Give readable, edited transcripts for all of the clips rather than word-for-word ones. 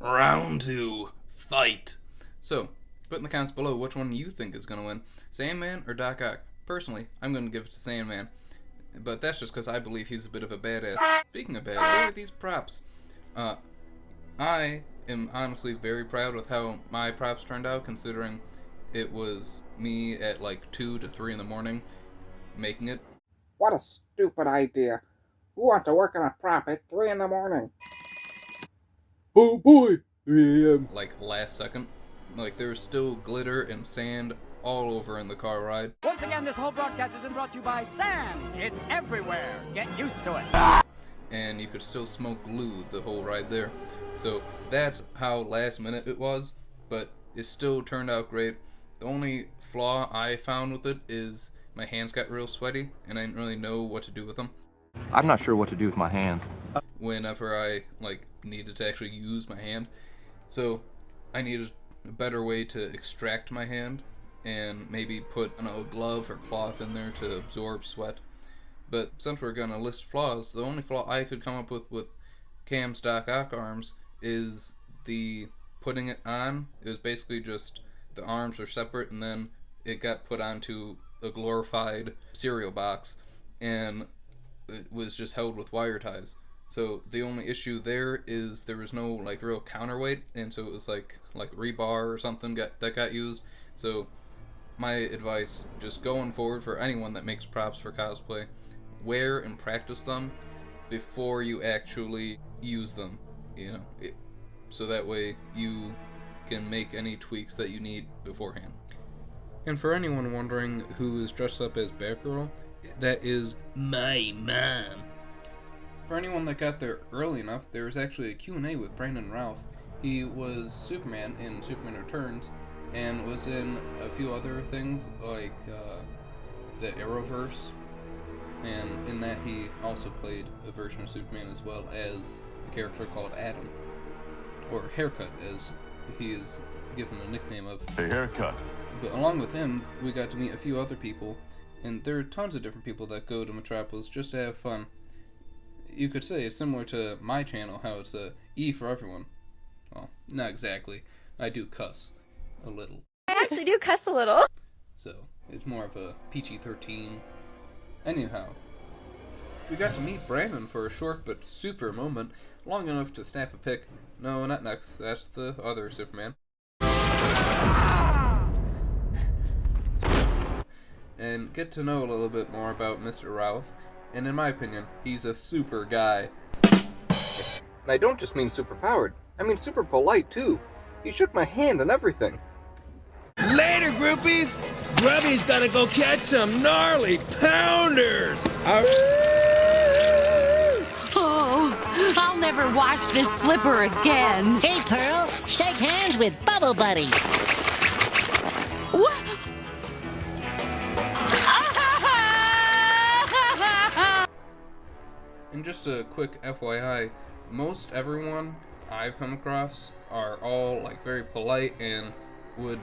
Round 2, fight. So, put in the comments below which one you think is going to win, Sandman or Doc Ock. Personally, I'm going to give it to Sandman, but that's just because I believe he's a bit of a badass. Speaking of badass, what are these props? I am honestly very proud with how my props turned out, considering it was me at like 2 to 3 in the morning making it. What a stupid idea. Who wants to work on a prop at 3 in the morning? Oh boy, 3 a.m. Like last second. Like there was still glitter and sand all over in the car ride. Once again, this whole broadcast has been brought to you by Sam. It's everywhere. Get used to it. And you could still smoke glue the whole ride there. So that's how last minute it was, but it still turned out great. The only flaw I found with it is my hands got real sweaty and I didn't really know what to do with them. I'm not sure what to do with my hands. Whenever I needed to actually use my hand. So I needed a better way to extract my hand and maybe put a glove or cloth in there to absorb sweat. But since we're gonna list flaws, the only flaw I could come up with Cam's Doc Ock arms is the putting it on. It was basically just the arms were separate and then it got put onto a glorified cereal box and it was just held with wire ties. So the only issue there is there was no real counterweight, and so it was like rebar or something that got used. So my advice, just going forward for anyone that makes props for cosplay, wear and practice them before you actually use them, so that way you can make any tweaks that you need beforehand. And for anyone wondering who is dressed up as Batgirl, that is my mom. For anyone that got there early enough, there was actually a Q&A with Brandon Routh. He was Superman in Superman Returns, and was in a few other things like the Arrowverse, and in that he also played a version of Superman as well as a character called Adam, or Haircut as he is given a nickname of. Hey, Haircut. But along with him, we got to meet a few other people, and there are tons of different people that go to Metropolis just to have fun. You could say it's similar to my channel, how it's a E for everyone. Well, not exactly. I do cuss a little. I actually do cuss a little. So, it's more of a PG-13. Anyhow, we got to meet Brandon for a short but super moment, long enough to snap a pic. No, not next. That's the other Superman. And get to know a little bit more about Mr. Routh. And in my opinion, he's a super guy. And I don't just mean super powered. I mean super polite too. He shook my hand and everything. Later, groupies! Grubby's gotta go catch some gnarly pounders! Oh, I'll never watch this flipper again. Hey, Pearl, shake hands with Bubble Buddy. What? And just a quick FYI, most everyone I've come across are all very polite and would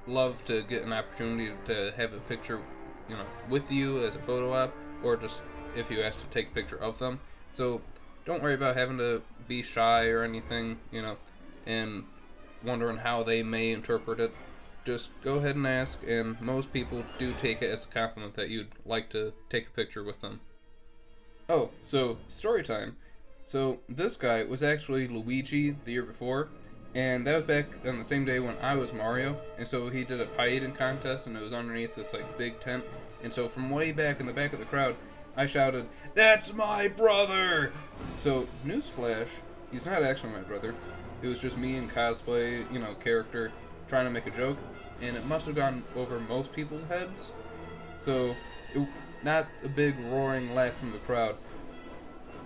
love to get an opportunity to have a picture, with you as a photo op, or just if you ask to take a picture of them. So don't worry about having to be shy or anything, and wondering how they may interpret it. Just go ahead and ask, and most people do take it as a compliment that you'd like to take a picture with them. Oh, so story time. So this guy was actually Luigi the year before, and that was back on the same day when I was Mario, and so he did a pie eating contest, and it was underneath this big tent, and so from way back in the back of the crowd, I shouted, "That's my brother!" So, newsflash, he's not actually my brother. It was just me in cosplay, character, trying to make a joke, and it must have gone over most people's heads. So, not a big roaring laugh from the crowd.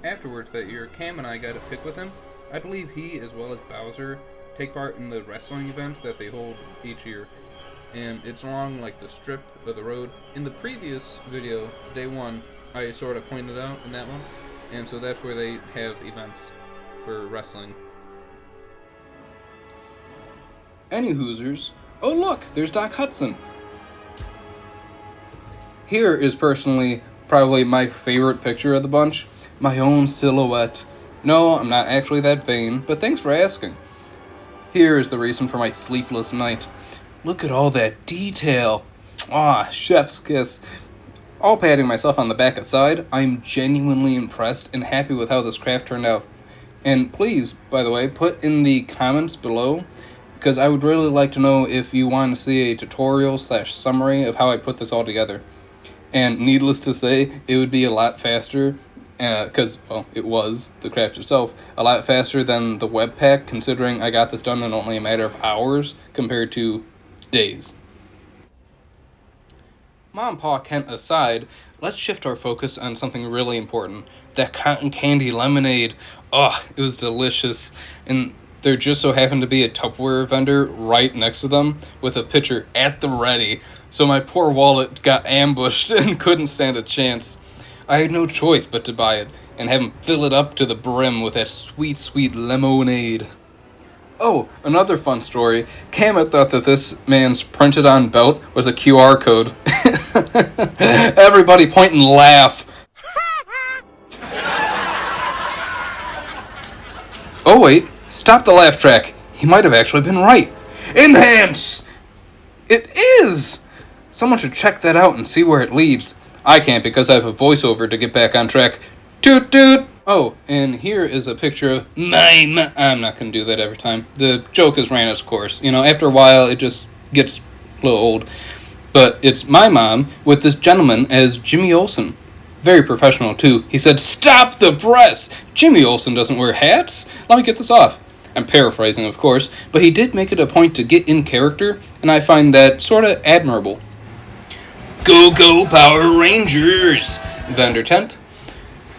Afterwards that year, Cam and I got a pic with him. I believe he, as well as Bowser, take part in the wrestling events that they hold each year. And it's along the strip of the road. In the previous video, day one, I sort of pointed out in that one. And so that's where they have events for wrestling. Any Hoosers. Oh look, there's Doc Hudson. Here is personally probably my favorite picture of the bunch. My own silhouette. No, I'm not actually that vain, but thanks for asking. here is the reason for my sleepless night. Look at all that detail. Ah, chef's kiss. All patting myself on the back aside, I'm genuinely impressed and happy with how this craft turned out. And please, by the way, put in the comments below, because I would really like to know if you want to see a tutorial/summary of how I put this all together. And needless to say, it would be a lot faster, because, well, it was, the craft itself, a lot faster than the web pack, considering I got this done in only a matter of hours compared to days. Mom, Pa, Kent aside, let's shift our focus on something really important. That cotton candy lemonade. Oh, it was delicious. And there just so happened to be a Tupperware vendor right next to them with a pitcher at the ready. So my poor wallet got ambushed and couldn't stand a chance. I had no choice but to buy it and have him fill it up to the brim with that sweet, sweet lemonade. Oh, another fun story. Kamet thought that this man's printed-on belt was a QR code. Everybody point and laugh. Oh wait, stop the laugh track. He might have actually been right. Enhance! It is! Someone should check that out and see where it leads. I can't because I have a voiceover to get back on track. Toot toot! Oh, and here is a picture of I'm not going to do that every time. The joke has ran its course. You know, after a while, it just gets a little old. But it's my mom with this gentleman as Jimmy Olsen. Very professional, too. He said, "Stop the press! Jimmy Olsen doesn't wear hats. Let me get this off." I'm paraphrasing, of course, but he did make it a point to get in character, and I find that sort of admirable. Go, go, Power Rangers! Vendor tent.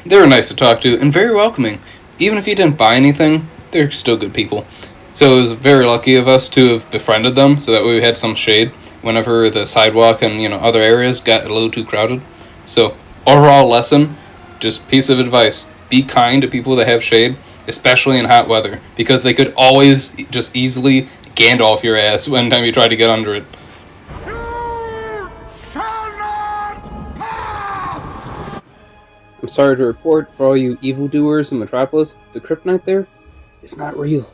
They were nice to talk to and very welcoming. Even if you didn't buy anything, they're still good people. So it was very lucky of us to have befriended them so that we had some shade whenever the sidewalk and, other areas got a little too crowded. So, overall lesson, just piece of advice. Be kind to people that have shade, especially in hot weather, because they could always just easily Gandalf your ass when time you try to get under it. I'm sorry to report, for all you evildoers in Metropolis, the kryptonite there is not real.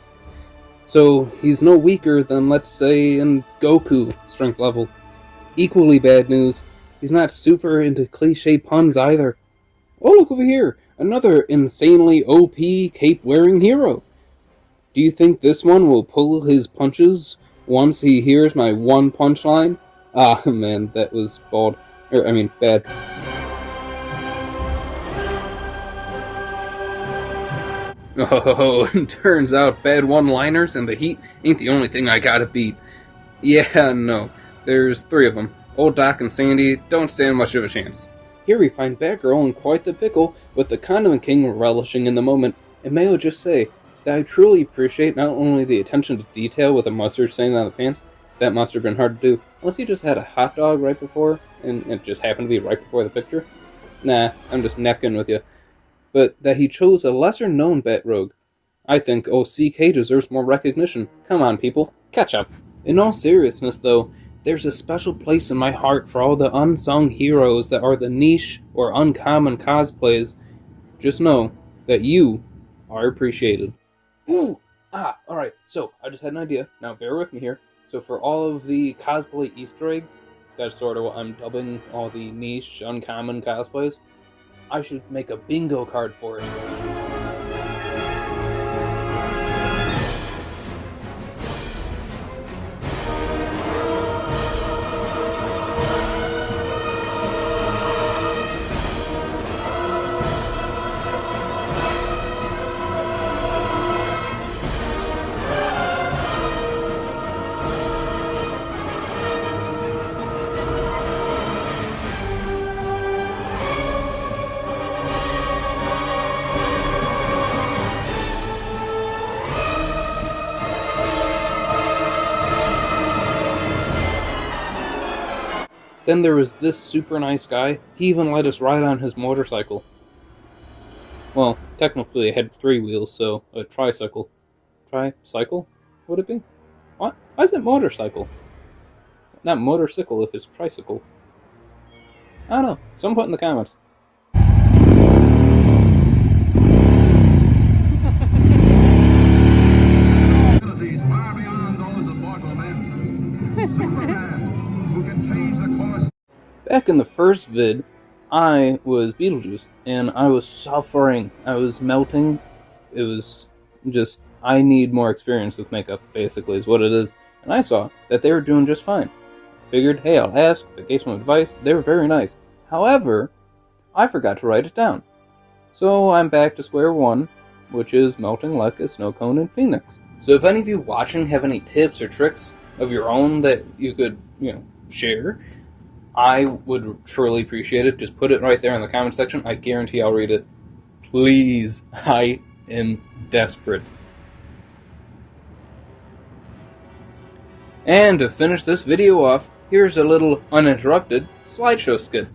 So, he's no weaker than, let's say, in Goku strength level. Equally bad news, he's not super into cliche puns either. Oh, look over here! Another insanely OP cape-wearing hero! Do you think this one will pull his punches once he hears my one punchline? Ah, man, that was bad. Oh, turns out bad one-liners and the heat ain't the only thing I gotta beat. Yeah, no. There's 3 of them. Old Doc and Sandy don't stand much of a chance. Here we find Batgirl in quite the pickle, with the Condiment King relishing in the moment. And may I just say that I truly appreciate not only the attention to detail with the mustard stain on the pants, that must have been hard to do, unless you just had a hot dog right before, and it just happened to be right before the picture. Nah, I'm just necking with you. But that he chose a lesser-known Bat-Rogue. I think OCK deserves more recognition. Come on, people, catch up. In all seriousness, though, there's a special place in my heart for all the unsung heroes that are the niche or uncommon cosplays. Just know that you are appreciated. Ooh! Alright, so, I just had an idea. Now, bear with me here. So for all of the cosplay Easter eggs, that's sort of what I'm dubbing all the niche, uncommon cosplays, I should make a bingo card for it. Then there was this super nice guy. He even let us ride on his motorcycle. Well, technically it had 3 wheels, so a tricycle. Tricycle? Would it be? What? Why is it motorcycle? Not motorcycle if it's tricycle. I don't know. Someone put in the comments. Are back in the first vid, I was Beetlejuice, and I was suffering. I was melting. It was just, I need more experience with makeup, basically, is what it is. And I saw that they were doing just fine. Figured, hey, I'll ask. They gave some advice. They were very nice. However, I forgot to write it down. So I'm back to square one, which is melting like a snow cone in Phoenix. So if any of you watching have any tips or tricks of your own that you could, share, I would truly appreciate it. Just put it right there in the comment section. I guarantee I'll read it. Please, I am desperate. And to finish this video off, here's a little uninterrupted slideshow skit.